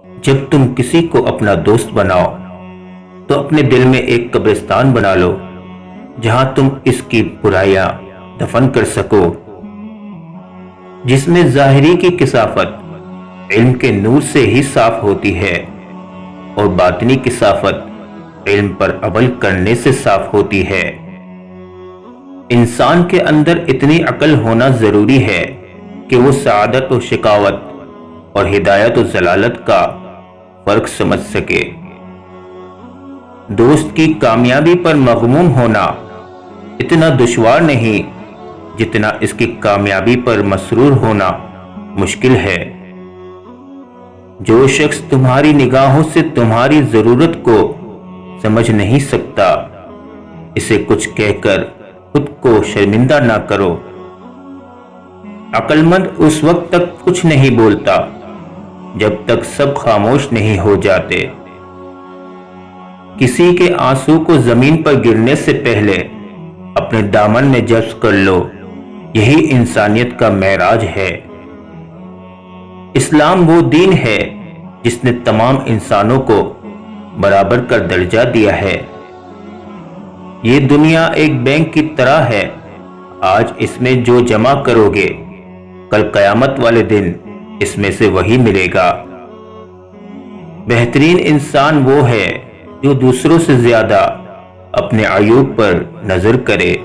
جب تم کسی کو اپنا دوست بناؤ تو اپنے دل میں ایک قبرستان بنا لو جہاں تم اس کی برائیاں دفن کر سکو، جس میں ظاہری کی کثافت علم کے نور سے ہی صاف ہوتی ہے اور باطنی کثافت علم پر عمل کرنے سے صاف ہوتی ہے۔ انسان کے اندر اتنی عقل ہونا ضروری ہے کہ وہ سعادت و شقاوت اور ہدایت و ضلالت کا فرق سمجھ سکے۔ دوست کی کامیابی پر مغموم ہونا اتنا دشوار نہیں جتنا اس کی کامیابی پر مسرور ہونا مشکل ہے۔ جو شخص تمہاری نگاہوں سے تمہاری ضرورت کو سمجھ نہیں سکتا، اسے کچھ کہہ کر خود کو شرمندہ نہ کرو۔ عقل مند اس وقت تک کچھ نہیں بولتا جب تک سب خاموش نہیں ہو جاتے۔ کسی کے آنسو کو زمین پر گرنے سے پہلے اپنے دامن میں جذب کر لو، یہی انسانیت کا معراج ہے۔ اسلام وہ دین ہے جس نے تمام انسانوں کو برابر کا درجہ دیا ہے۔ یہ دنیا ایک بینک کی طرح ہے، آج اس میں جو جمع کرو گے کل قیامت والے دن اس میں سے وہی ملے گا۔ بہترین انسان وہ ہے جو دوسروں سے زیادہ اپنے عیوب پر نظر کرے۔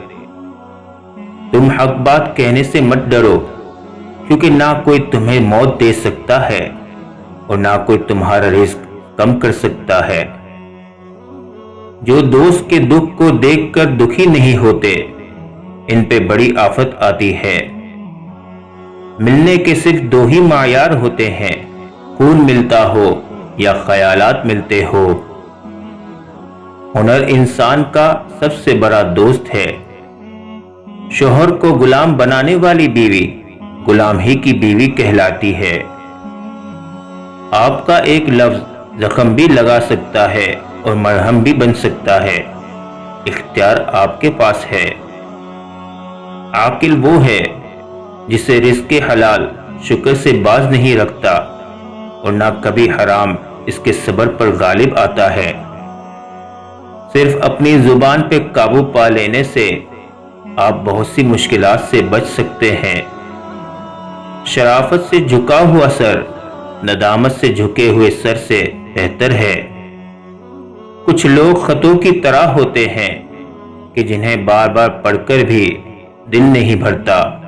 تم حق بات کہنے سے مت ڈرو، کیونکہ نہ کوئی تمہیں موت دے سکتا ہے اور نہ کوئی تمہارا رزق کم کر سکتا ہے۔ جو دوست کے دکھ کو دیکھ کر دکھی نہیں ہوتے، ان پہ بڑی آفت آتی ہے۔ ملنے کے صرف دو ہی معیار ہوتے ہیں، خون ملتا ہو یا خیالات ملتے ہو۔ ہنر انسان کا سب سے بڑا دوست ہے۔ شوہر کو غلام بنانے والی بیوی غلام ہی کی بیوی کہلاتی ہے۔ آپ کا ایک لفظ زخم بھی لگا سکتا ہے اور مرہم بھی بن سکتا ہے، اختیار آپ کے پاس ہے۔ عاقل وہ ہے جسے رزق حلال شکر سے باز نہیں رکھتا اور نہ کبھی حرام اس کے صبر پر غالب آتا ہے۔ صرف اپنی زبان پہ قابو پا لینے سے آپ بہت سی مشکلات سے بچ سکتے ہیں۔ شرافت سے جھکا ہوا سر ندامت سے جھکے ہوئے سر سے بہتر ہے۔ کچھ لوگ خطوں کی طرح ہوتے ہیں کہ جنہیں بار بار پڑھ کر بھی دل نہیں بھرتا۔